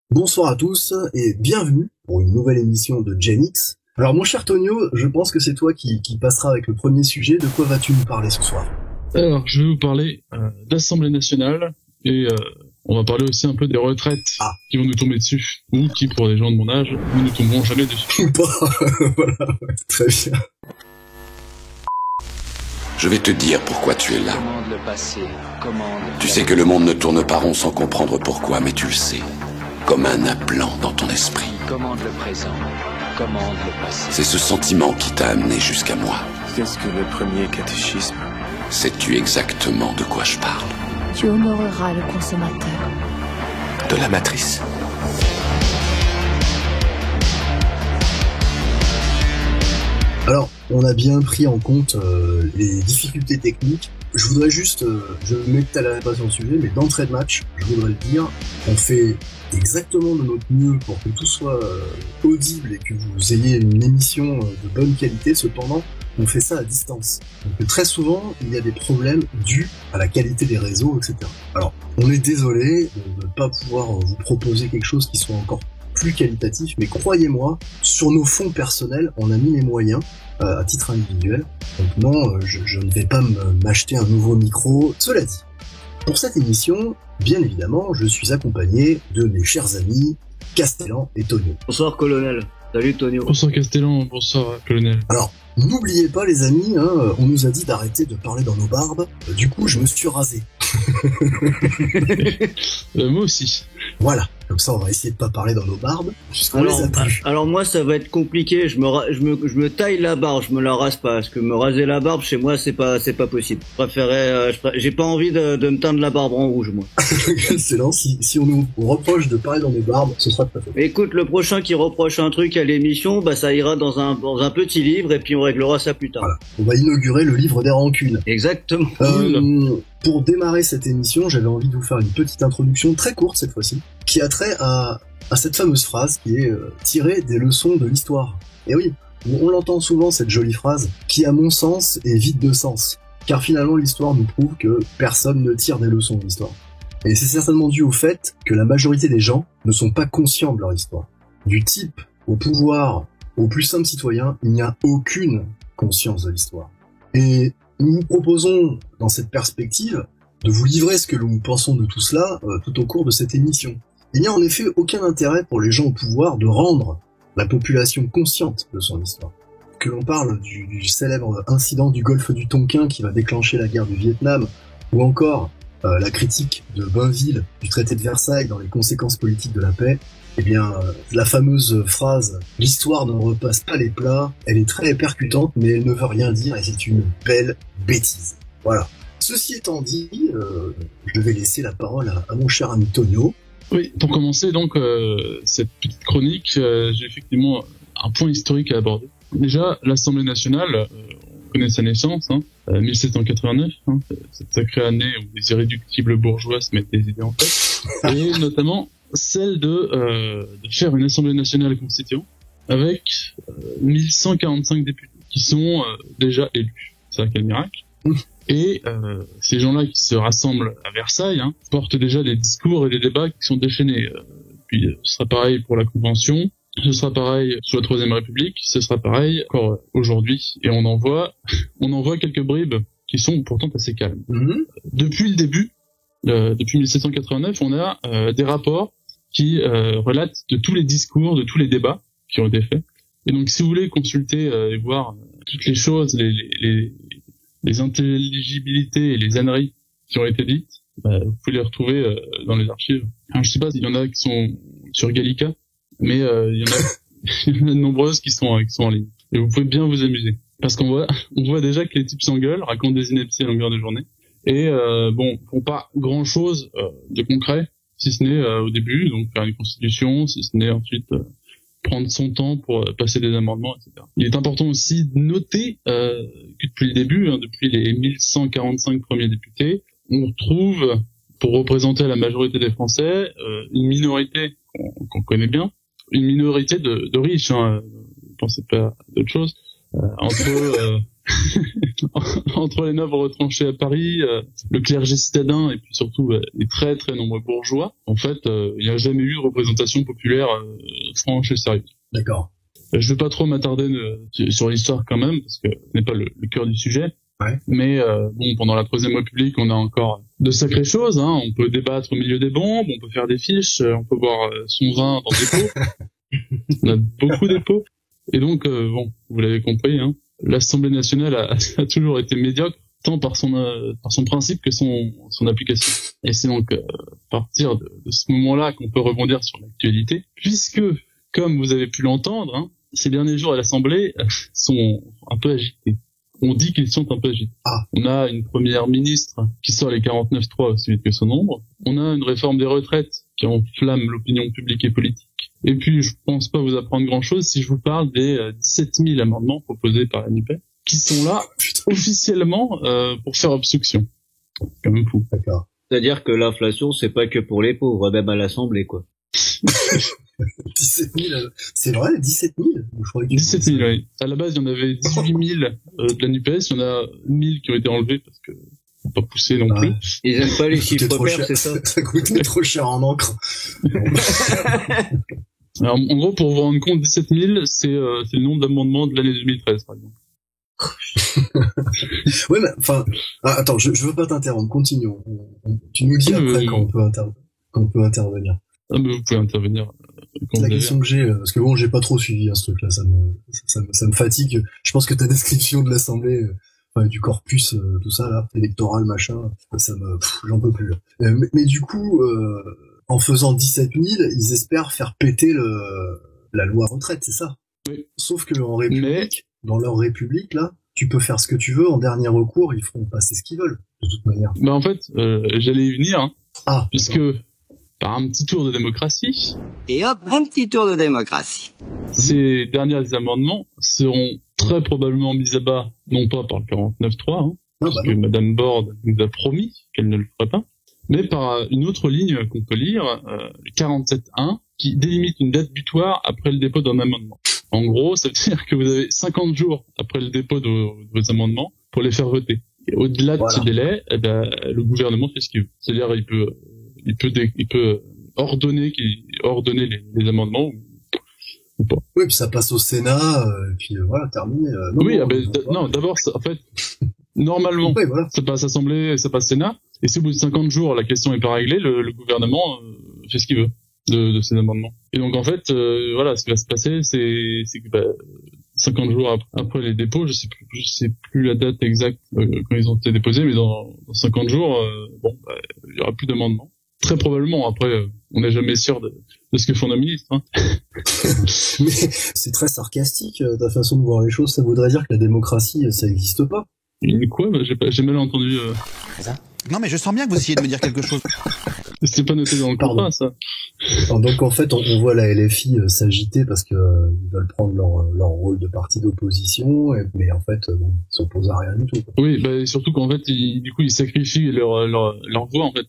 Bonsoir à tous et bienvenue pour une nouvelle émission de Gen X. Alors mon cher Tonio, je pense que c'est toi qui passera avec le premier sujet. De quoi vas-tu nous parler ce soir? Alors, je vais vous parler d'Assemblée nationale et on va parler aussi un peu des retraites qui vont nous tomber dessus ou qui, pour les gens de mon âge, ne nous tomberont jamais dessus. Ou pas. Voilà, ouais, très bien. Je vais te dire pourquoi tu es là. Tu sais que le monde ne tourne pas rond sans comprendre pourquoi, mais tu le sais. Comme un implant dans ton esprit. Commande le présent, commande le passé. C'est ce sentiment qui t'a amené jusqu'à moi. Qu'est-ce que le premier catéchisme? Sais-tu exactement de quoi je parle? Tu honoreras le consommateur. De la matrice. Alors, on a bien pris en compte les difficultés techniques. Je voudrais juste, je m'étalerai pas sur le sujet, mais d'entrée de match, je voudrais le dire, on fait exactement de notre mieux pour que tout soit audible et que vous ayez une émission de bonne qualité. Cependant, on fait ça à distance. Donc très souvent, il y a des problèmes dus à la qualité des réseaux, etc. Alors, on est désolé de ne pas pouvoir vous proposer quelque chose qui soit encore plus qualitatif, mais croyez-moi, sur nos fonds personnels, on a mis les moyens à titre individuel. Donc non, je ne vais pas m'acheter un nouveau micro. Cela dit, pour cette émission, bien évidemment, je suis accompagné de mes chers amis Castellan et Tonio. Bonsoir colonel. Salut Tonio. Bonsoir Castellan, bonsoir colonel. Alors, n'oubliez pas les amis, on nous a dit d'arrêter de parler dans nos barbes, du coup je me suis rasé. Moi aussi. Voilà, comme ça on va essayer de pas parler dans nos barbes, puisqu'on les a plus. Alors moi ça va être compliqué, je me taille la barbe, je me la rase pas, parce que me raser la barbe chez moi c'est pas possible. J'ai pas envie de me teindre la barbe en rouge moi. Excellent, si on nous reproche de parler dans nos barbes, ce sera pas fait. Écoute, le prochain qui reproche un truc à l'émission, bah ça ira dans un petit livre et puis on réglera ça plus tard. Voilà, on va inaugurer le livre des rancunes. Exactement. Pour démarrer cette émission, j'avais envie de vous faire une petite introduction très courte cette fois-ci, qui a trait à cette fameuse phrase qui est tirée des leçons de l'histoire. Et oui, on l'entend souvent cette jolie phrase, qui à mon sens est vide de sens, car finalement l'histoire nous prouve que personne ne tire des leçons de l'histoire. Et c'est certainement dû au fait que la majorité des gens ne sont pas conscients de leur histoire. Du type au pouvoir, au plus simple citoyen, il n'y a aucune conscience de l'histoire. Et nous vous proposons, dans cette perspective, de vous livrer ce que nous pensons de tout cela tout au cours de cette émission. Il n'y a en effet aucun intérêt pour les gens au pouvoir de rendre la population consciente de son histoire. Que l'on parle du célèbre incident du golfe du Tonkin qui va déclencher la guerre du Vietnam, ou encore la critique de Bainville du traité de Versailles dans les conséquences politiques de la paix, eh bien, la fameuse phrase « L'histoire ne repasse pas les plats », elle est très percutante, mais elle ne veut rien dire et c'est une belle bêtise. Voilà. Ceci étant dit, je vais laisser la parole à mon cher ami Tonio. Oui, pour commencer donc cette petite chronique, j'ai effectivement un point historique à aborder. Déjà, l'Assemblée nationale, on connaît sa naissance, 1789, cette sacrée année où les irréductibles bourgeois se mettent les idées en tête, et notamment celle de faire une Assemblée nationale constituante avec 1145 députés qui sont déjà élus. C'est un quel miracle. Et ces gens-là qui se rassemblent à Versailles portent déjà des discours et des débats qui sont déchaînés. Puis ce sera pareil pour la Convention, ce sera pareil sous la Troisième République, ce sera pareil encore aujourd'hui. Et on en voit quelques bribes qui sont pourtant assez calmes. Depuis le début, depuis 1789, on a des rapports qui relatent de tous les discours, de tous les débats qui ont été faits. Et donc, si vous voulez consulter et voir toutes les choses, les intelligibilités et les âneries qui ont été dites, vous pouvez les retrouver dans les archives. Alors, je sais pas s'il y en a qui sont sur Gallica, mais il y en a de nombreuses qui sont en ligne. Et vous pouvez bien vous amuser. Parce qu'on voit déjà que les types s'engueulent, racontent des inepties à longueur de journée. Et font pas grand-chose de concret, si ce n'est au début, donc faire une constitution, si ce n'est ensuite prendre son temps pour passer des amendements, etc. Il est important aussi de noter que depuis le début, depuis les 1145 premiers députés, on retrouve, pour représenter la majorité des Français, une minorité qu'on connaît bien, une minorité de riches, ne pensez pas d'autre chose, entre entre les nobles retranchés à Paris, le clergé citadin et puis surtout les très très nombreux bourgeois, en fait, il n'y a jamais eu de représentation populaire franche et sérieuse. D'accord. Je vais pas trop m'attarder sur l'histoire quand même, parce que ce n'est pas le cœur du sujet. Ouais. Mais bon, pendant la Troisième République, on a encore de sacrées choses. Hein. On peut débattre au milieu des bombes, on peut faire des fiches, on peut boire son vin dans des pots. On a beaucoup de pots. Et donc, bon, vous l'avez compris, hein, l'Assemblée nationale a toujours été médiocre, tant par son principe que son application. Et c'est donc à partir de ce moment-là qu'on peut rebondir sur l'actualité, puisque, comme vous avez pu l'entendre, hein, ces derniers jours à l'Assemblée sont un peu agités. On dit qu'ils sont un peu agités. On a une première ministre qui sort les 49.3 aussi vite que son ombre. On a une réforme des retraites qui enflamme l'opinion publique et politique. Et puis, je pense pas vous apprendre grand-chose si je vous parle des 17 000 amendements proposés par la NUPES, qui sont là officiellement pour faire obstruction. C'est quand même fou. D'accord. C'est-à-dire que l'inflation, c'est pas que pour les pauvres, même à l'Assemblée, quoi. 17 000, c'est vrai, 17 000? Je crois que 17 000, oui. À la base, il y en avait 18 000 de la NUPES, il y en a 1000 qui ont été enlevés parce que faut pas pousser non plus. Ils aiment pas les chiffres pairs, c'est ça? Ça coûtait trop cher en encre. Alors, en gros, pour vous rendre compte, 17 000, c'est le nombre d'amendements de l'année 2013, par exemple. Ouais, mais, enfin, attends, je veux pas t'interrompre, continuons. Tu nous dis après quand on peut intervenir. Ah, mais vous pouvez intervenir. C'est la question que j'ai, parce que bon, j'ai pas trop suivi, hein, ce truc-là, ça me fatigue. Je pense que ta description de l'Assemblée, du corpus, tout ça, là, électoral, machin, j'en peux plus, là. Mais du coup, en faisant 17 000, ils espèrent faire péter la loi retraite, c'est ça? Oui. Sauf que en République, dans leur République, là, tu peux faire ce que tu veux, en dernier recours, ils feront passer ce qu'ils veulent, de toute manière. Bah, en fait, j'allais y venir, hein. Puisque, d'accord. par un petit tour de démocratie. Et hop, un petit tour de démocratie. Ces derniers amendements seront très probablement mis à bas, non pas par le 49.3, hein, parce que Madame Borde nous a promis qu'elle ne le ferait pas, mais par une autre ligne qu'on peut lire, le 47.1, qui délimite une date butoir après le dépôt d'un amendement. En gros, ça veut dire que vous avez 50 jours après le dépôt de vos amendements pour les faire voter. Et au-delà de ce délai, le gouvernement fait ce qu'il veut. C'est-à-dire, il peut ordonner les amendements ou pas. Oui, puis ça passe au Sénat, et puis voilà, terminé. Non, d'abord, en fait, normalement, ça passe Assemblée, ça passe Sénat, et si au bout de 50 jours, la question est pas réglée, le gouvernement fait ce qu'il veut de ces amendements. Et donc, en fait, ce qui va se passer, c'est que 50 jours après les dépôts, je sais plus la date exacte quand ils ont été déposés, mais dans 50 jours, il y aura plus d'amendements. Très probablement. Après, on n'est jamais sûr de ce que font nos ministres. Hein. Mais c'est très sarcastique ta façon de voir les choses. Ça voudrait dire que la démocratie, ça n'existe pas. Quoi? J'ai mal entendu. Non, mais je sens bien que vous essayez de me dire quelque chose. C'est pas noté dans le contrat, ça. Alors, donc en fait, on voit la LFI s'agiter parce que ils veulent prendre leur rôle de parti d'opposition, mais en fait, ils s'opposent à rien du tout. Oui, et surtout qu'en fait, ils sacrifient leur voix en fait,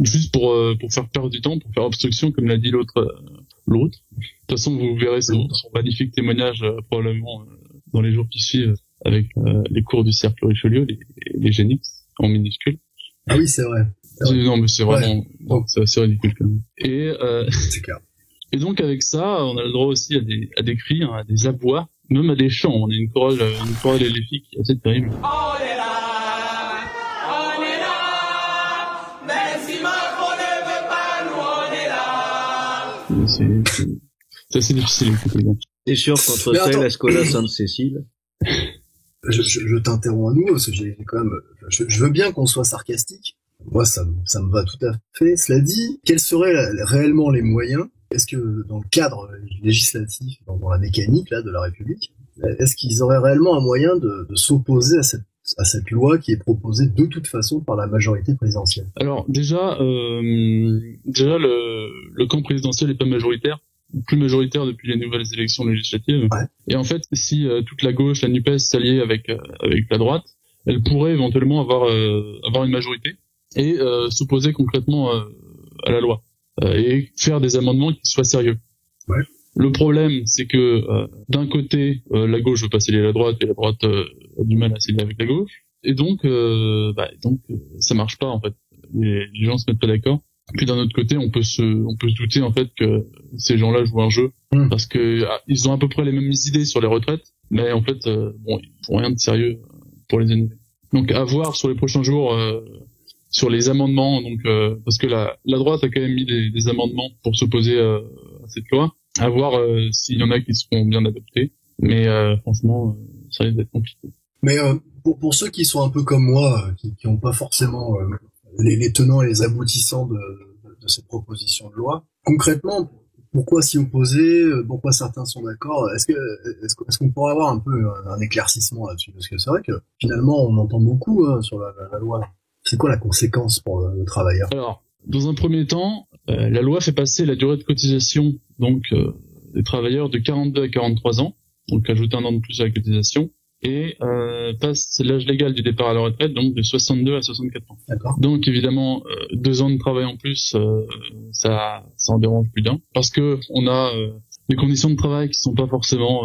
juste pour faire perdre du temps, pour faire obstruction, comme l'a dit l'autre. De toute façon, vous verrez son magnifique témoignage probablement dans les jours qui suivent avec les cours du cercle Richelieu, les Génix en minuscule. Ah oui, c'est vrai. Non, mais c'est vraiment, c'est assez ridicule quand même. Et c'est clair. Et donc avec ça, on a le droit aussi à des cris, à des abois, même à des chants. On a une chorale LFI qui est assez terrible. On est là, même si Macron ne veut pas, nous on est là. C'est assez difficile. C'est sûr qu'entre ça et la Scola Sainte-Cécile. Je t'interromps à nouveau parce que j'ai quand même, je veux bien qu'on soit sarcastique. Moi, ça me va tout à fait. Cela dit, quels seraient réellement les moyens? Est-ce que dans le cadre législatif, dans la mécanique là de la République, est-ce qu'ils auraient réellement un moyen de s'opposer à cette loi qui est proposée de toute façon par la majorité présidentielle? Alors déjà le camp présidentiel n'est pas majoritaire, plus majoritaire depuis les nouvelles élections législatives. Ouais. Et en fait, si toute la gauche, la NUPES s'alliait avec la droite, elle pourrait éventuellement avoir une majorité et s'opposer concrètement à la loi et faire des amendements qui soient sérieux. Ouais. Le problème, c'est que d'un côté, la gauche veut pas s'allier à la droite et la droite a du mal à s'allier avec la gauche. Et donc, ça marche pas en fait. Les gens se mettent pas d'accord. Puis d'un autre côté, on peut se douter en fait que ces gens-là jouent un jeu parce que ils ont à peu près les mêmes idées sur les retraites, mais en fait, ils font rien de sérieux pour les annuler. Donc à voir sur les prochains jours sur les amendements. Donc parce que la droite a quand même mis des amendements pour s'opposer à cette loi. À voir s'il y en a qui seront bien adoptés. Mais franchement, ça risque d'être compliqué. Mais pour ceux qui sont un peu comme moi, qui ont pas forcément les tenants et les aboutissants de cette proposition de loi, concrètement, pourquoi s'y opposer? Pourquoi certains sont d'accord? Est-ce qu'on pourrait avoir un peu un éclaircissement là-dessus? Parce que c'est vrai que finalement, on entend beaucoup sur la loi. C'est quoi la conséquence pour le travailleur? Alors, dans un premier temps, la loi fait passer la durée de cotisation donc des travailleurs de 42 à 43 ans, donc ajoute un an de plus à la cotisation, et passe l'âge légal du départ à la retraite donc de 62 à 64 ans. D'accord. Donc évidemment 2 ans de travail en plus, ça en dérange plus d'un, parce que on a des conditions de travail qui sont pas forcément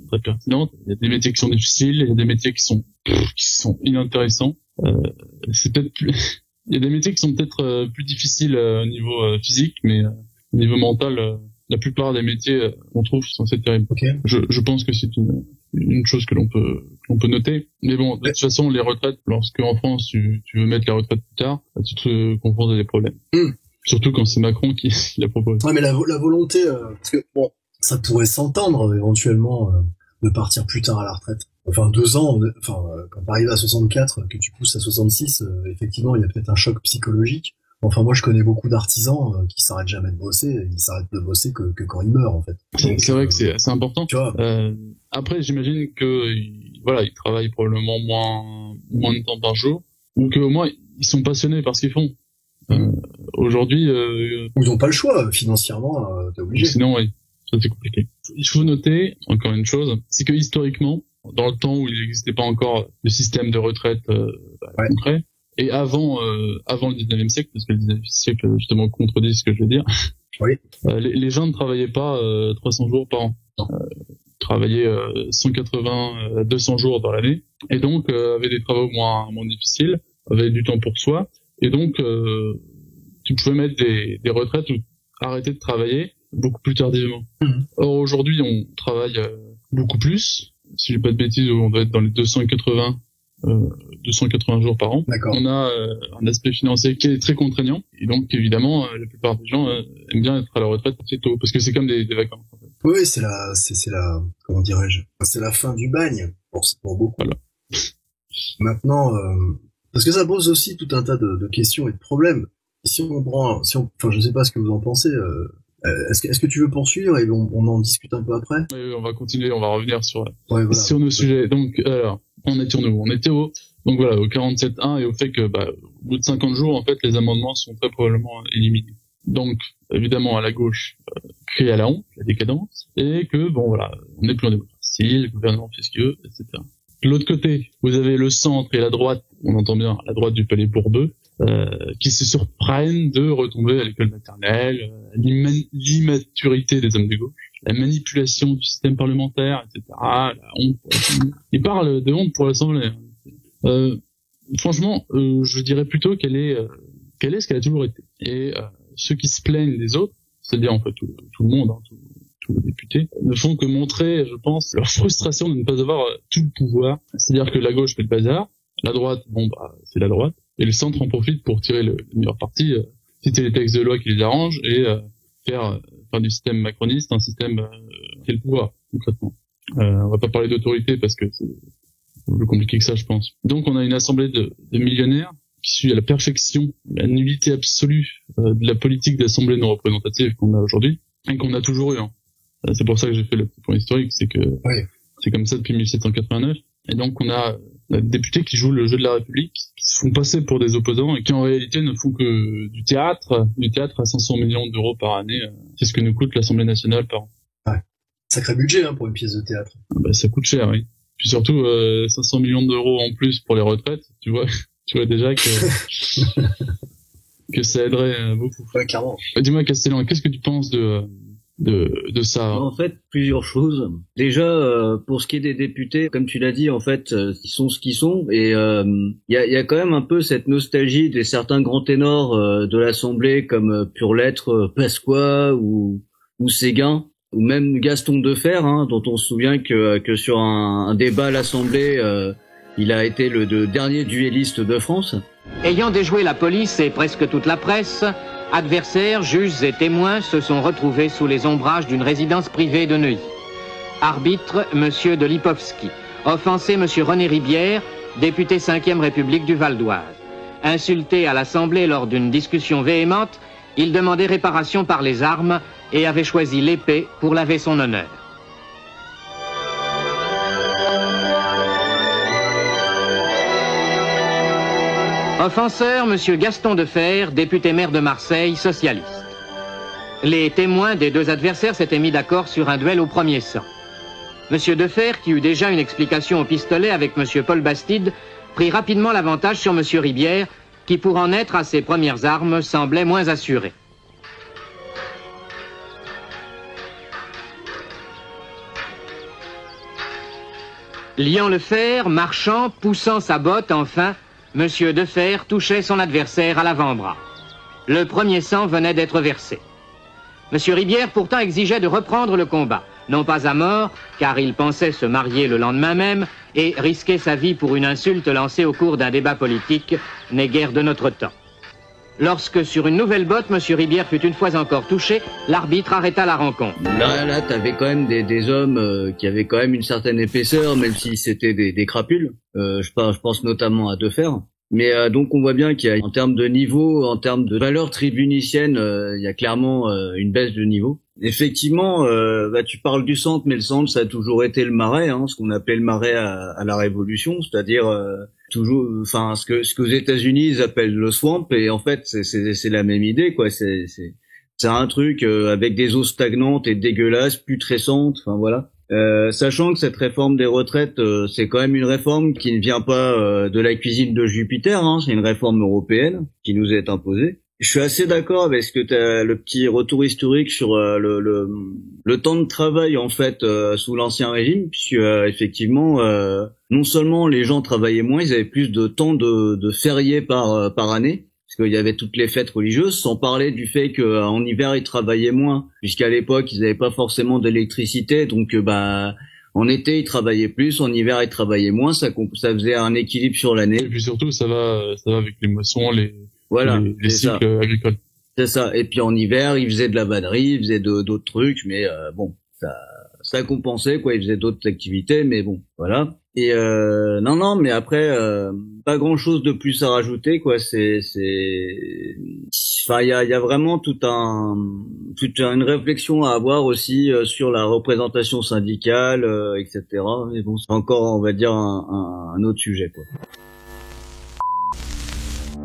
très pertinentes. Il y a des métiers qui sont difficiles, il y a des métiers qui sont inintéressants. C'est peut-être plus... Il y a des métiers qui sont peut-être plus difficiles au niveau physique, mais au niveau mental, la plupart des métiers qu'on trouve sont assez terribles. Okay. Je pense que c'est une chose que l'on peut noter. Mais bon, de toute façon, les retraites, lorsque en France tu veux mettre la retraite plus tard, tu te confrontes à des problèmes. Surtout quand c'est Macron qui la propose. Ouais, mais la volonté, parce que bon, ça pourrait s'entendre éventuellement de partir plus tard à la retraite. Enfin 2 ans, quand t'arrives à 64, que tu pousses à 66, effectivement, il y a peut-être un choc psychologique. Enfin, moi, je connais beaucoup d'artisans qui s'arrêtent jamais de bosser. Ils s'arrêtent de bosser que quand ils meurent, en fait. C'est vrai que c'est assez important. Tu vois. Après, j'imagine que ils travaillent probablement moins de temps par jour, ou qu'au moins ils sont passionnés par ce qu'ils font. Aujourd'hui, ils n'ont pas le choix financièrement. T'es obligé. Sinon, oui, ça c'est compliqué. Il faut noter encore une chose, c'est que historiquement, dans le temps où il n'existait pas encore le système de retraite concret. Et avant le 19e siècle, parce que le 19e siècle justement contredit ce que je veux dire, oui. Les gens ne travaillaient pas 300 jours par an. Ils travaillaient 180 à 200 jours dans l'année, et donc avaient des travaux moins difficiles, avaient du temps pour soi, et donc tu pouvais mettre des retraites ou arrêter de travailler beaucoup plus tardivement. Or aujourd'hui, on travaille beaucoup plus. Si j'ai pas de bêtises, on doit être dans les 280 jours par an. D'accord. On a un aspect financier qui est très contraignant, et donc évidemment la plupart des gens aiment bien être à la retraite assez tôt, parce que c'est comme des vacances en fait. Oui, c'est la comment dirais-je, c'est la fin du bagne pour beaucoup. Voilà. Maintenant, parce que ça pose aussi tout un tas de questions et de problèmes. Si on prend, enfin, je sais pas ce que vous en pensez. Est-ce que tu veux poursuivre et on en discute un peu après? Oui, on va continuer, on va revenir sur sur nos sujets. Donc alors, on était où? On était au 47.1 et au fait que au bout de 50 jours, en fait, les amendements sont très probablement éliminés. Donc, évidemment, à la gauche, crie à la honte, la décadence, et que, on n'est plus en démocratie, le gouvernement fait ce qu'il veut, etc. De l'autre côté, vous avez le centre et la droite, on entend bien la droite du palais Bourbeux, qui se surprennent de retomber à l'école maternelle, l'immaturité des hommes de gauche, la manipulation du système parlementaire, etc. La honte. Ils parlent de honte pour l'Assemblée. Franchement, je dirais plutôt qu'elle est ce qu'elle a toujours été. Et ceux qui se plaignent des autres, c'est-à-dire en fait tout le monde, tous les députés, ne font que montrer, je pense, leur frustration de ne pas avoir tout le pouvoir. C'est-à-dire que la gauche fait le bazar, la droite, c'est la droite, et le centre en profite pour tirer le meilleur parti, citer les textes de loi qui les arrangent et faire du système macroniste un système qui a le pouvoir, concrètement. On va pas parler d'autorité parce que c'est plus compliqué que ça, je pense. Donc on a une assemblée de millionnaires qui suit à la perfection la nullité absolue de la politique d'assemblée non représentative qu'on a aujourd'hui et qu'on a toujours eu. C'est pour ça que j'ai fait le petit point historique, c'est que c'est comme ça depuis 1789. Et donc on a des députés qui jouent le jeu de la République, qui se font passer pour des opposants et qui en réalité ne font que du théâtre à 500 millions d'euros par année. C'est ce que nous coûte l'Assemblée nationale par an. Ouais. Sacré budget pour une pièce de théâtre. Ça coûte cher, oui. Puis surtout 500 millions d'euros en plus pour les retraites, tu vois déjà que ça aiderait beaucoup. Ouais, clairement. Dis-moi Castellan, qu'est-ce que tu penses de de ça? En fait, plusieurs choses. Déjà, pour ce qui est des députés, comme tu l'as dit, en fait, ils sont ce qu'ils sont, et il y a quand même un peu cette nostalgie des certains grands ténors de l'Assemblée, comme Pur Lettre, Pasqua ou Séguin, ou même Gaston Defferre, hein, dont on se souvient que sur un débat à l'Assemblée, il a été le dernier duelliste de France. Ayant déjoué la police et presque toute la presse, adversaires, juges et témoins se sont retrouvés sous les ombrages d'une résidence privée de Neuilly. Arbitre, M. de Lipovski. Offensé, M. René Ribière, député 5e République du Val d'Oise. Insulté à l'Assemblée lors d'une discussion véhémente, il demandait réparation par les armes et avait choisi l'épée pour laver son honneur. Offenseur, M. Gaston Defferre, député maire de Marseille, socialiste. Les témoins des deux adversaires s'étaient mis d'accord sur un duel au premier sang. M. Defferre, qui eut déjà une explication au pistolet avec M. Paul Bastide, prit rapidement l'avantage sur M. Ribière, qui pour en être à ses premières armes semblait moins assuré. Liant le fer, marchant, poussant sa botte, enfin, M. Defferre touchait son adversaire à l'avant-bras. Le premier sang venait d'être versé. M. Ribière pourtant exigeait de reprendre le combat, non pas à mort, car il pensait se marier le lendemain même, et risquer sa vie pour une insulte lancée au cours d'un débat politique n'est guère de notre temps. Lorsque, sur une nouvelle botte, M. Ribière fut une fois encore touché, l'arbitre arrêta la rencontre. Là, t'avais quand même des hommes qui avaient quand même une certaine épaisseur, même si c'était des crapules. Je pense notamment à Defferre. Mais donc on voit bien qu'il y a, en termes de niveau, en termes de valeur tribunicienne, il y a clairement une baisse de niveau. Effectivement, tu parles du centre, mais le centre, ça a toujours été le Marais, hein, ce qu'on appelait le Marais à la Révolution, c'est-à-dire toujours, enfin, ce que aux États-Unis ils appellent le swamp, et en fait c'est la même idée, quoi. C'est un truc avec des eaux stagnantes et dégueulasses, putrescentes, enfin voilà. Sachant que cette réforme des retraites, c'est quand même une réforme qui ne vient pas de la cuisine de Jupiter, hein, c'est une réforme européenne qui nous est imposée. Je suis assez d'accord avec ce que t'as le petit retour historique sur le temps de travail en fait sous l'ancien régime, puisque effectivement non seulement les gens travaillaient moins, ils avaient plus de temps de fériés par année. Parce qu'il y avait toutes les fêtes religieuses, sans parler du fait qu'en hiver ils travaillaient moins, puisqu'à l'époque ils n'avaient pas forcément d'électricité, donc en été ils travaillaient plus, en hiver ils travaillaient moins, ça faisait un équilibre sur l'année. Et puis surtout ça va avec les moissons, les cycles agricoles. C'est ça. Et puis en hiver ils faisaient de la vannerie, ils faisaient d'autres trucs, mais bon, ça compensait quoi, ils faisaient d'autres activités, mais bon, voilà. Et non, mais après pas grand chose de plus à rajouter quoi. Enfin il y a vraiment toute une réflexion à avoir aussi sur la représentation syndicale, etc. Mais bon, c'est encore on va dire un autre sujet quoi.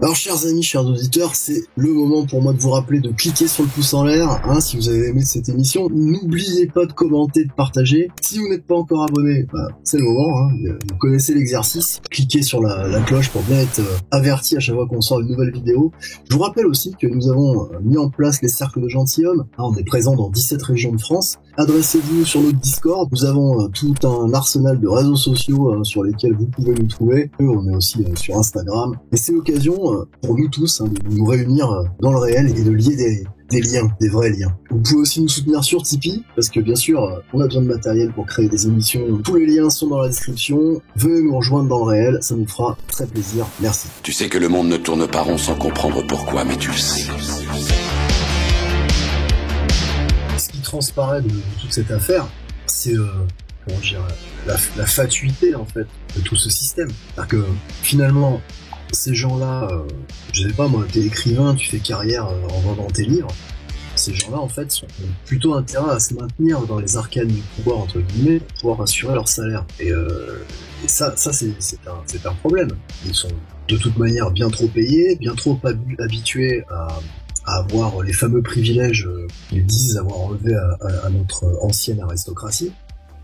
Alors chers amis, chers auditeurs, c'est le moment pour moi de vous rappeler de cliquer sur le pouce en l'air, hein, si vous avez aimé cette émission. N'oubliez pas de commenter, de partager. Si vous n'êtes pas encore abonné, c'est le moment, hein, vous connaissez l'exercice. Cliquez sur la cloche pour bien être averti à chaque fois qu'on sort une nouvelle vidéo. Je vous rappelle aussi que nous avons mis en place les cercles de gentilshommes. Hein, on est présent dans 17 régions de France. Adressez-vous sur notre Discord. Nous avons tout un arsenal de réseaux sociaux sur lesquels vous pouvez nous trouver. On est aussi sur Instagram. Et c'est l'occasion pour nous tous de nous réunir dans le réel et de lier des liens, des vrais liens. Vous pouvez aussi nous soutenir sur Tipeee, parce que bien sûr, on a besoin de matériel pour créer des émissions. Tous les liens sont dans la description. Venez nous rejoindre dans le réel, ça nous fera très plaisir. Merci. Tu sais que le monde ne tourne pas rond sans comprendre pourquoi, mais tu le sais. Ce qui transparaît de toute cette affaire, c'est comment dire, la fatuité en fait de tout ce système. C'est-à-dire que finalement, ces gens-là, je sais pas moi, t'es écrivain, tu fais carrière en vendant tes livres, ces gens-là en fait ont plutôt intérêt à se maintenir dans les arcanes du pouvoir entre guillemets pour pouvoir assurer leur salaire. Et ça c'est un problème. Ils sont de toute manière bien trop payés, bien trop habitués à avoir les fameux privilèges qu'ils disent avoir enlevés à notre ancienne aristocratie.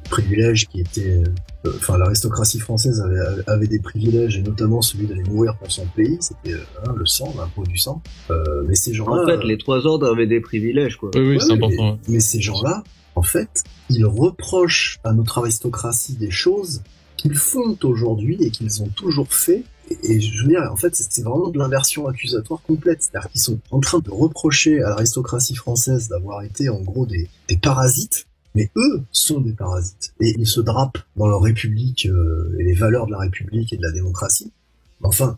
privilèges qui étaient... Enfin, l'aristocratie française avait des privilèges, et notamment celui d'aller mourir pour son pays, c'était le sang, l'impôt du sang. Mais ces gens-là... En fait, les 3 ordres avaient des privilèges, quoi. Oui, c'est important. Mais ces gens-là, en fait, ils reprochent à notre aristocratie des choses qu'ils font aujourd'hui et qu'ils ont toujours fait. Et je veux dire, en fait, c'est vraiment de l'inversion accusatoire complète. C'est-à-dire qu'ils sont en train de reprocher à l'aristocratie française d'avoir été, en gros, des parasites. Mais eux sont des parasites. Et ils se drapent dans leur république et les valeurs de la république et de la démocratie. Enfin,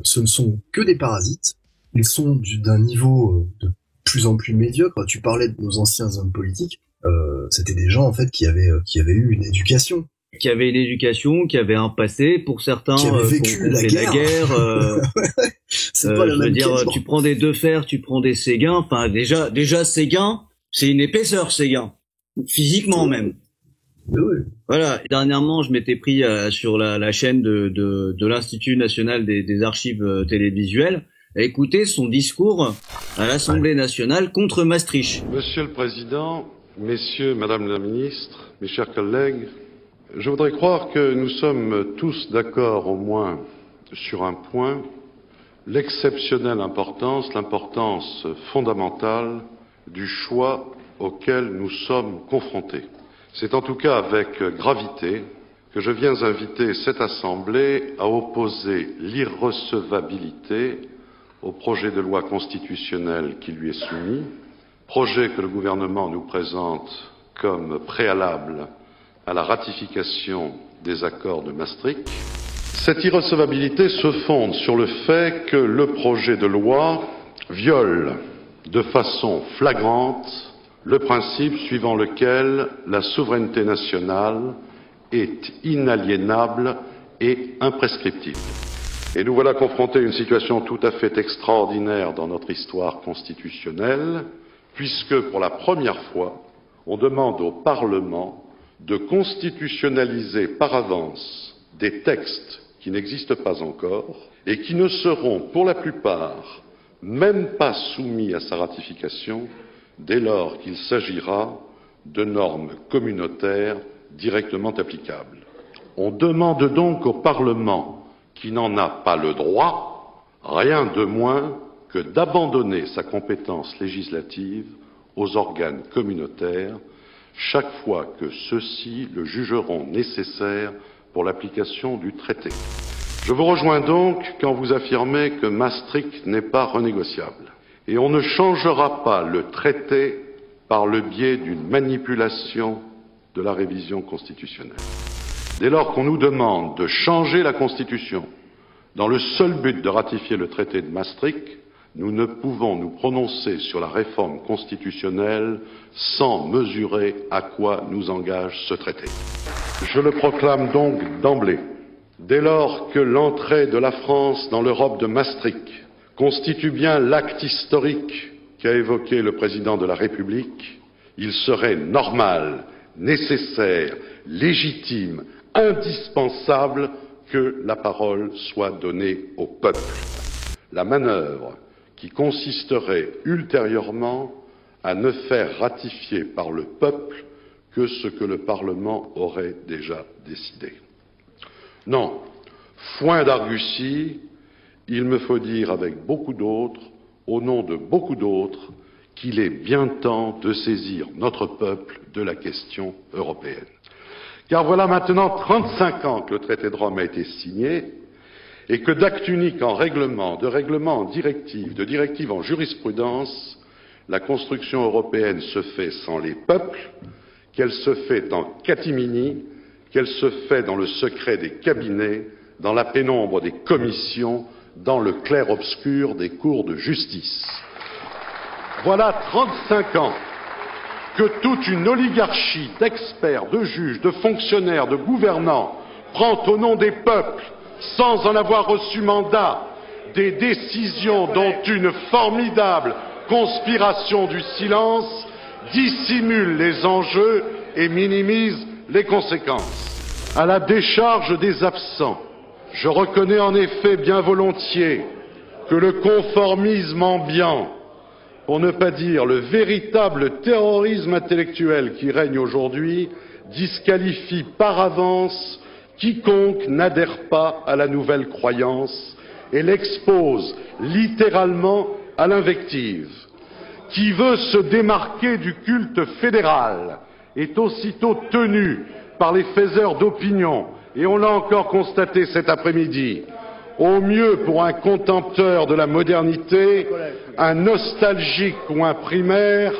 ce ne sont que des parasites. Ils sont d'un niveau de plus en plus médiocre. Tu parlais de nos anciens hommes politiques. C'était des gens, en fait, qui avaient eu une éducation. Qui avaient une éducation, qui avaient un passé, pour certains, qui avaient vécu la guerre. C'est pas la même chose. Tu prends des deux fers, tu prends des Séguins. Enfin, déjà Séguin, c'est une épaisseur, Séguin. Physiquement même. Oui. Voilà. Dernièrement, je m'étais pris sur la chaîne de l'Institut national des archives télévisuelles à écouter son discours à l'Assemblée nationale contre Maastricht. Monsieur le Président, messieurs, Madame la Ministre, mes chers collègues, je voudrais croire que nous sommes tous d'accord au moins sur un point, l'exceptionnelle importance, l'importance fondamentale du choix auquel nous sommes confrontés. C'est en tout cas avec gravité que je viens inviter cette Assemblée à opposer l'irrecevabilité au projet de loi constitutionnelle qui lui est soumis, projet que le gouvernement nous présente comme préalable à la ratification des accords de Maastricht. Cette irrecevabilité se fonde sur le fait que le projet de loi viole de façon flagrante le principe suivant lequel la souveraineté nationale est inaliénable et imprescriptible. Et nous voilà confrontés à une situation tout à fait extraordinaire dans notre histoire constitutionnelle, puisque pour la première fois, on demande au Parlement de constitutionnaliser par avance des textes qui n'existent pas encore et qui ne seront pour la plupart même pas soumis à sa ratification dès lors qu'il s'agira de normes communautaires directement applicables. On demande donc au Parlement, qui n'en a pas le droit, rien de moins que d'abandonner sa compétence législative aux organes communautaires chaque fois que ceux-ci le jugeront nécessaire pour l'application du traité. Je vous rejoins donc quand vous affirmez que Maastricht n'est pas renégociable. Et on ne changera pas le traité par le biais d'une manipulation de la révision constitutionnelle. Dès lors qu'on nous demande de changer la Constitution dans le seul but de ratifier le traité de Maastricht, nous ne pouvons nous prononcer sur la réforme constitutionnelle sans mesurer à quoi nous engage ce traité. Je le proclame donc d'emblée. Dès lors que l'entrée de la France dans l'Europe de Maastricht constitue bien l'acte historique qu'a évoqué le président de la République, il serait normal, nécessaire, légitime, indispensable que la parole soit donnée au peuple. La manœuvre qui consisterait ultérieurement à ne faire ratifier par le peuple que ce que le Parlement aurait déjà décidé. Non, foin d'argussie, il me faut dire avec beaucoup d'autres, au nom de beaucoup d'autres, qu'il est bien temps de saisir notre peuple de la question européenne. Car voilà maintenant 35 ans que le traité de Rome a été signé et que d'acte unique en règlement, de règlement en directive, de directive en jurisprudence, la construction européenne se fait sans les peuples, qu'elle se fait en catimini, qu'elle se fait dans le secret des cabinets, dans la pénombre des commissions, dans le clair-obscur des cours de justice. Voilà 35 ans que toute une oligarchie d'experts, de juges, de fonctionnaires, de gouvernants prend au nom des peuples, sans en avoir reçu mandat, des décisions dont une formidable conspiration du silence dissimule les enjeux et minimise les conséquences. À la décharge des absents, je reconnais en effet bien volontiers que le conformisme ambiant, pour ne pas dire le véritable terrorisme intellectuel qui règne aujourd'hui, disqualifie par avance quiconque n'adhère pas à la nouvelle croyance et l'expose littéralement à l'invective. Qui veut se démarquer du culte fédéral est aussitôt tenu par les faiseurs d'opinion, et on l'a encore constaté cet après-midi, au mieux pour un contempteur de la modernité, un nostalgique ou un primaire,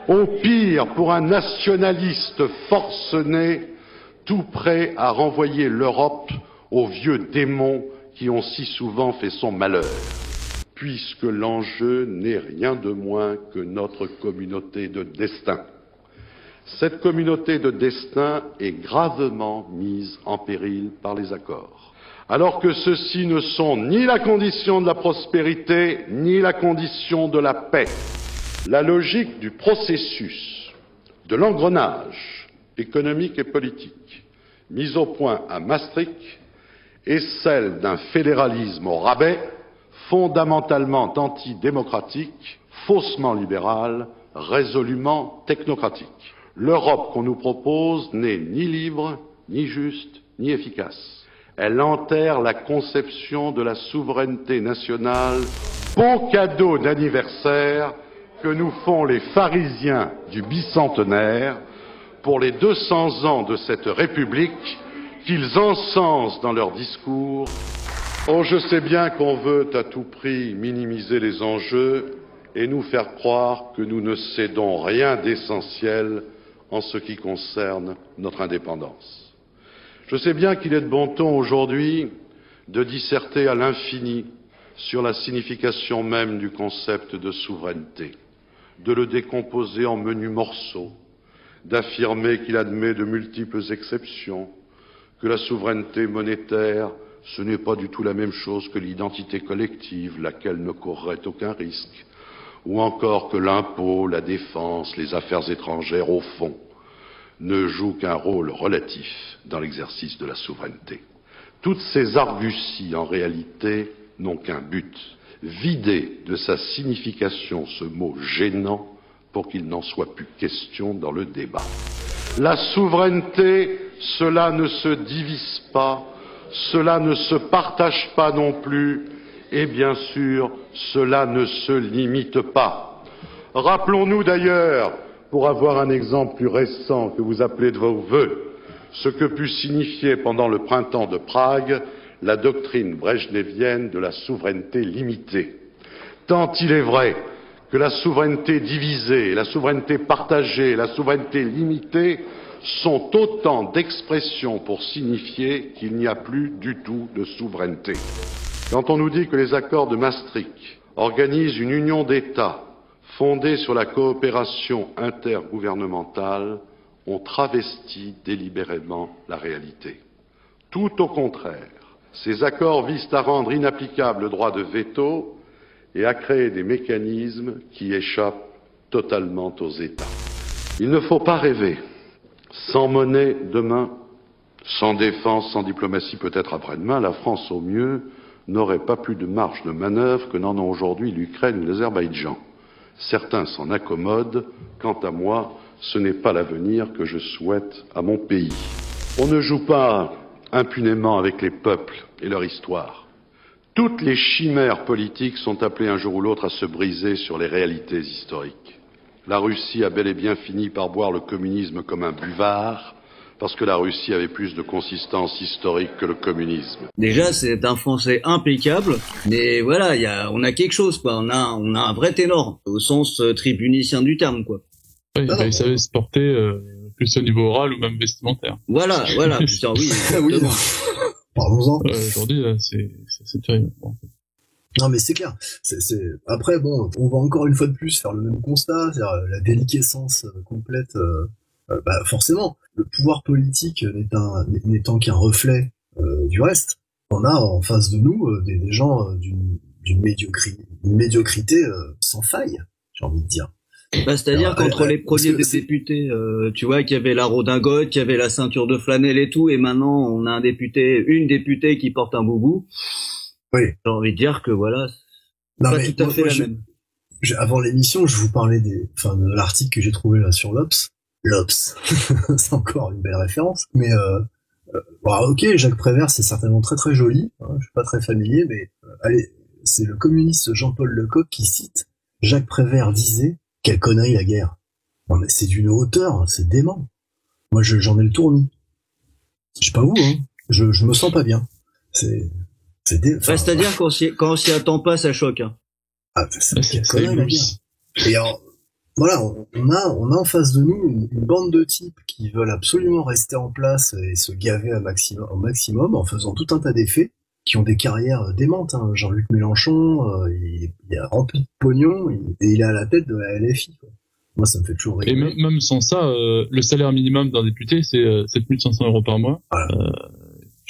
au pire pour un nationaliste forcené, tout prêt à renvoyer l'Europe aux vieux démons qui ont si souvent fait son malheur. Puisque l'enjeu n'est rien de moins que notre communauté de destin. Cette communauté de destin est gravement mise en péril par les accords, alors que ceux-ci ne sont ni la condition de la prospérité, ni la condition de la paix. La logique du processus, de l'engrenage économique et politique, mis au point à Maastricht, est celle d'un fédéralisme au rabais, fondamentalement antidémocratique, faussement libéral, résolument technocratique. L'Europe qu'on nous propose n'est ni libre, ni juste, ni efficace. Elle enterre la conception de la souveraineté nationale, beau cadeau d'anniversaire que nous font les pharisiens du bicentenaire pour les 200 ans de cette République qu'ils encensent dans leurs discours. Oh, je sais bien qu'on veut à tout prix minimiser les enjeux et nous faire croire que nous ne cédons rien d'essentiel en ce qui concerne notre indépendance. Je sais bien qu'il est de bon ton aujourd'hui de disserter à l'infini sur la signification même du concept de souveraineté, de le décomposer en menus morceaux, d'affirmer qu'il admet de multiples exceptions, que la souveraineté monétaire ce n'est pas du tout la même chose que l'identité collective, laquelle ne courrait aucun risque, ou encore que l'impôt, la défense, les affaires étrangères, au fond, ne jouent qu'un rôle relatif dans l'exercice de la souveraineté. Toutes ces arguties, en réalité, n'ont qu'un but, vider de sa signification ce mot gênant pour qu'il n'en soit plus question dans le débat. La souveraineté, cela ne se divise pas, cela ne se partage pas non plus, et bien sûr, cela ne se limite pas. Rappelons-nous d'ailleurs, pour avoir un exemple plus récent que vous appelez de vos vœux, ce que put signifier pendant le printemps de Prague la doctrine brejnevienne de la souveraineté limitée. Tant il est vrai que la souveraineté divisée, la souveraineté partagée, la souveraineté limitée sont autant d'expressions pour signifier qu'il n'y a plus du tout de souveraineté. Quand on nous dit que les accords de Maastricht organisent une union d'États fondée sur la coopération intergouvernementale, on travestit délibérément la réalité. Tout au contraire, ces accords visent à rendre inapplicable le droit de veto et à créer des mécanismes qui échappent totalement aux États. Il ne faut pas rêver. Sans monnaie demain, sans défense, sans diplomatie peut-être après-demain, la France au mieux n'aurait pas plus de marge de manœuvre que n'en ont aujourd'hui l'Ukraine ou l'Azerbaïdjan. Certains s'en accommodent, quant à moi, ce n'est pas l'avenir que je souhaite à mon pays. On ne joue pas impunément avec les peuples et leur histoire. Toutes les chimères politiques sont appelées un jour ou l'autre à se briser sur les réalités historiques. La Russie a bel et bien fini par boire le communisme comme un buvard, parce que la Russie avait plus de consistance historique que le communisme. Déjà, c'est un français impeccable, mais voilà, on a quelque chose, quoi. On a un vrai ténor, au sens tribunicien du terme, quoi. Oui, il savait se porter, plus au niveau oral ou même vestimentaire. Voilà, putain, oui. Oui. Parlons-en. Aujourd'hui, c'est terrible. Non, mais c'est clair. Après, bon, on va encore une fois de plus faire le même constat, c'est-à-dire la déliquescence complète. Forcément, le pouvoir politique n'étant qu'un reflet du reste. On a en face de nous des gens d'une médiocrité sans faille, j'ai envie de dire. C'est-à-dire qu'entre les premiers députés, tu vois, qu'il y avait la redingote, qu'il y avait la ceinture de flanelle et tout, et maintenant on a une députée qui porte un boubou. Oui. J'ai envie de dire que voilà, non, pas mais tout à fait la même. Avant l'émission, je vous parlais de l'article que j'ai trouvé là sur l'Obs. l'Obs. C'est encore une belle référence. Mais ok, Jacques Prévert, c'est certainement très très joli. Je suis pas très familier, mais allez, c'est le communiste Jean-Paul Lecoq qui cite Jacques Prévert disait « Quelle connerie la guerre !» Non mais c'est d'une hauteur, c'est dément. Moi j'en ai le tournis. Je sais pas vous, hein. Je me sens pas bien. C'est-à-dire quand on s'y attend pas, ça choque. Hein. Ah, c'est connerie la guerre. Et alors, voilà, on a en face de nous une bande de types qui veulent absolument rester en place et se gaver au maximum en faisant tout un tas d'effets, qui ont des carrières démentes. Hein. Jean-Luc Mélenchon, il a rempli de pognon et il est à la tête de la LFI. Quoi. Moi, ça me fait toujours rire. Et même sans ça, le salaire minimum d'un député, c'est 7500 € par mois. Voilà.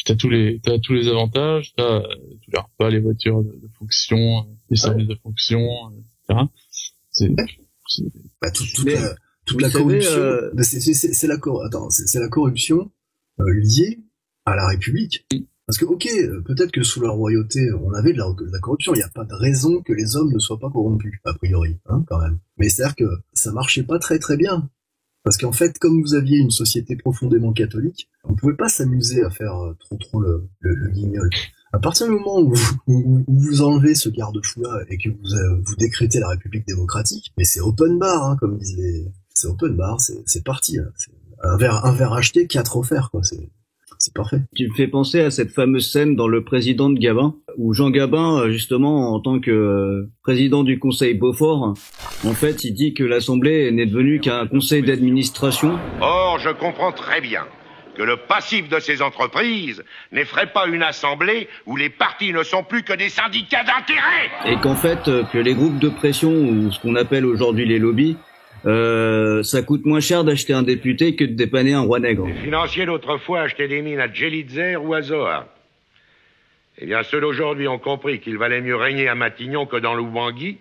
T'as tous les avantages, t'as tous les repas, les voitures de fonction, les services de fonction, etc. Toute la corruption. C'est la corruption liée à la République. Parce que peut-être que sous la royauté, on avait de la corruption. Il n'y a pas de raison que les hommes ne soient pas corrompus, a priori, hein, quand même. Mais c'est-à-dire que ça marchait pas très très bien. Parce qu'en fait, comme vous aviez une société profondément catholique, on pouvait pas s'amuser à faire trop le guignol. À partir du moment où vous enlevez ce garde-fou-là et que vous décrétez la République démocratique, mais c'est open bar, hein, comme disent c'est open bar, c'est parti. Hein. C'est un verre acheté, 4 offerts, quoi. C'est parfait. Tu me fais penser à cette fameuse scène dans Le Président de Gabin, où Jean Gabin, justement, en tant que président du Conseil Beaufort, en fait, il dit que l'Assemblée n'est devenue qu'un conseil d'administration. Or, je comprends très bien que le passif de ces entreprises n'effraie pas une assemblée où les partis ne sont plus que des syndicats d'intérêt. Et qu'en fait, que les groupes de pression, ou ce qu'on appelle aujourd'hui les lobbies, ça coûte moins cher d'acheter un député que de dépanner un roi nègre. Les financiers d'autrefois achetaient des mines à Djelitzer ou à Zoa. Eh bien, ceux d'aujourd'hui ont compris qu'il valait mieux régner à Matignon que dans l'Oubangui,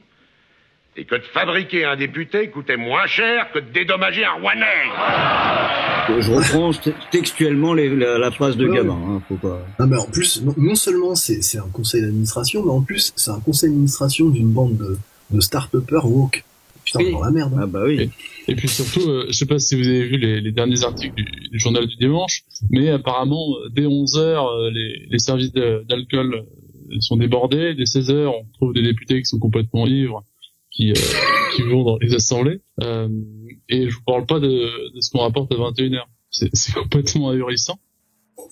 et que de fabriquer un député coûtait moins cher que de dédommager un roi nègre. Je reprends textuellement la phrase de Gabin. Hein, faut pas... Non, mais en plus, non seulement c'est un conseil d'administration, mais en plus c'est un conseil d'administration d'une bande de start-upers woke. Putain, oui. Dans la merde. Hein. Ah bah oui. Et puis surtout, je sais pas si vous avez vu les derniers articles du journal du dimanche, mais apparemment, dès 11h, les services d'alcool sont débordés. Dès 16h, on trouve des députés qui sont complètement ivres, qui vont dans les assemblées. Et je vous parle pas de ce qu'on rapporte à 21h. C'est complètement ahurissant.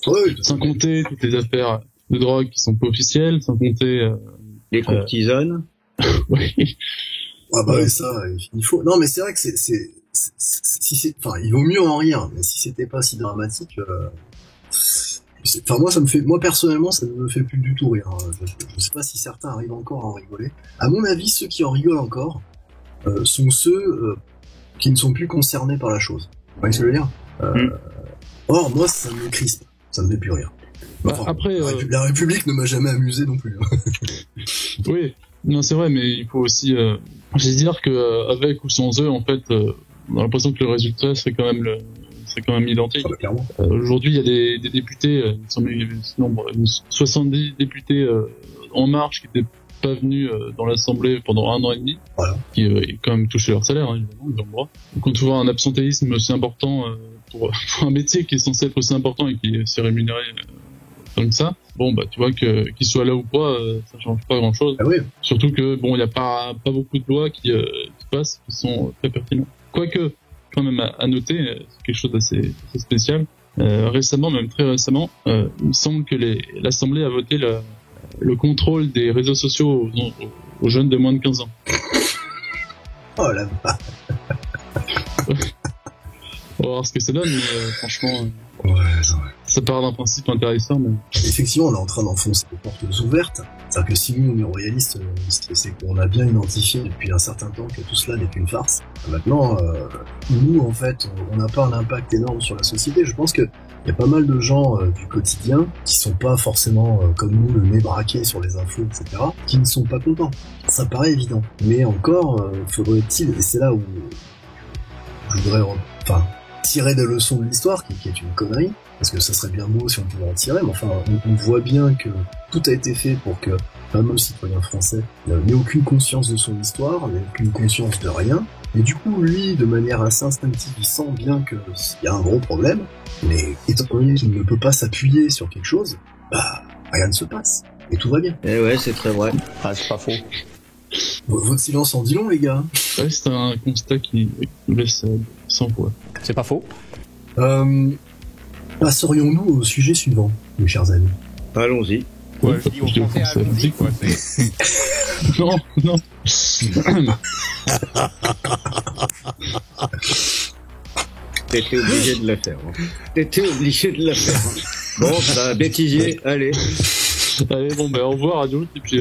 Oui, sans compter toutes les affaires de drogue qui sont pas officielles, sans compter... les courtisanes. Oui. Ah bah ouais, ça, il faut. Non, mais c'est vrai que enfin, il vaut mieux en rire. Mais si c'était pas si dramatique, enfin moi personnellement, ça ne me fait plus du tout rire. Hein. Je sais pas si certains arrivent encore à en rigoler. À mon avis, ceux qui en rigolent encore sont ceux qui ne sont plus concernés par la chose. Vous voyez ce que je veux dire Or, moi, ça me crispe, ça me fait plus rire. Enfin, après, la République ne m'a jamais amusé non plus. Oui. Non, c'est vrai, mais il faut aussi dire que avec ou sans eux, en fait, on a l'impression que le résultat serait quand même identique. Ah bah, aujourd'hui, il y a des députés, il me semble qu'il y avait 70 députés En Marche qui n'étaient pas venus dans l'Assemblée pendant 1 an et demi, voilà. Qui quand même touché leur salaire, hein, évidemment, ils ont le droit. Donc, quand on voit un absentéisme aussi important pour un métier qui est censé être aussi important et qui est aussi rémunéré comme ça, bon bah tu vois que qu'il soit là ou pas, ça change pas grand chose. Ah oui. Surtout que bon, il y a pas beaucoup de lois qui passent qui sont très pertinentes. Quoique, quand même à noter, c'est quelque chose d'assez spécial. Récemment, même très récemment, il me semble que l'Assemblée a voté le contrôle des réseaux sociaux aux jeunes de moins de 15 ans. Oh la vache. On va voir ce que ça donne, mais franchement, ouais. Ça part d'un principe intéressant. Mais... Effectivement, on est en train d'enfoncer les portes ouvertes. C'est-à-dire que si nous, on est royalistes, c'est qu'on a bien identifié depuis un certain temps que tout cela n'est qu'une farce. Maintenant, nous, en fait, on n'a pas un impact énorme sur la société. Je pense que il y a pas mal de gens du quotidien qui sont pas forcément comme nous, le nez braqué sur les infos, etc., qui ne sont pas contents. Ça paraît évident. Mais encore, faudrait-il, et c'est là où je voudrais tirer des leçons de l'histoire, qui est une connerie, parce que ça serait bien beau si on pouvait en tirer, mais enfin, on voit bien que tout a été fait pour que le fameux citoyen français n'ait aucune conscience de son histoire, n'ait aucune conscience de rien, Et du coup, lui, de manière assez instinctive, il sent bien qu'il y a un gros problème, mais étant donné qu'il ne peut pas s'appuyer sur quelque chose, bah, rien ne se passe. Et tout va bien. Eh ouais, c'est très vrai. Ah, c'est pas faux. Votre silence en dit long, les gars. Ouais, c'est un constat qui nous laisse sans voix. C'est pas faux. Passerions-nous au sujet suivant, mes chers amis. Allons-y. Ouais, je dis au français, allons-y, quoi. Non, non. T'étais obligé de la faire. Hein. T'étais obligé de la faire. Hein. Bon, bah, bêtisier, allez. Allez, bon, bah, au revoir, Radio, et puis,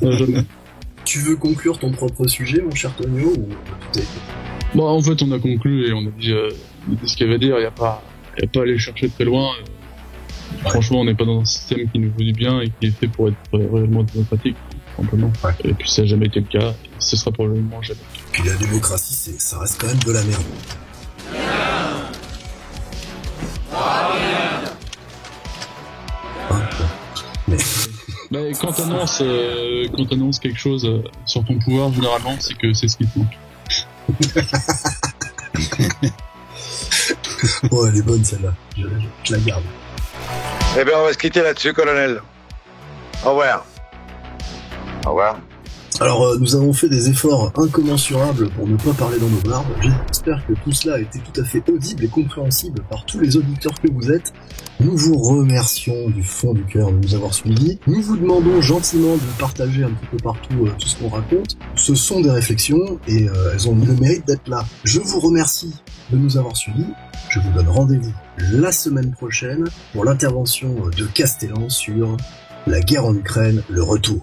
jamais. Tu veux conclure ton propre sujet, mon cher Tonio, ou tout est... Bon, en fait, on a conclu et on a dit ce qu'il y avait à dire. Il n'y a pas à aller chercher très loin. Franchement, on n'est pas dans un système qui nous veut du bien et qui est fait pour être réellement démocratique, simplement. Ouais. Et puis ça n'a jamais été le cas. Et ce sera probablement jamais. Puis la démocratie, ça reste quand même de la merde. Mais quand t'annonces quelque chose sur ton pouvoir, généralement, c'est que c'est ce qui te manque. Oh, elle est bonne celle-là. Je la garde. Eh bien, on va se quitter là-dessus, colonel. Au revoir. Au revoir. Alors, nous avons fait des efforts incommensurables pour ne pas parler dans nos barbes. J'espère que tout cela a été tout à fait audible et compréhensible par tous les auditeurs que vous êtes. Nous vous remercions du fond du cœur de nous avoir suivis. Nous vous demandons gentiment de partager un petit peu partout tout ce qu'on raconte. Ce sont des réflexions et elles ont le mérite d'être là. Je vous remercie de nous avoir suivis. Je vous donne rendez-vous la semaine prochaine pour l'intervention de Castellan sur la guerre en Ukraine, le retour.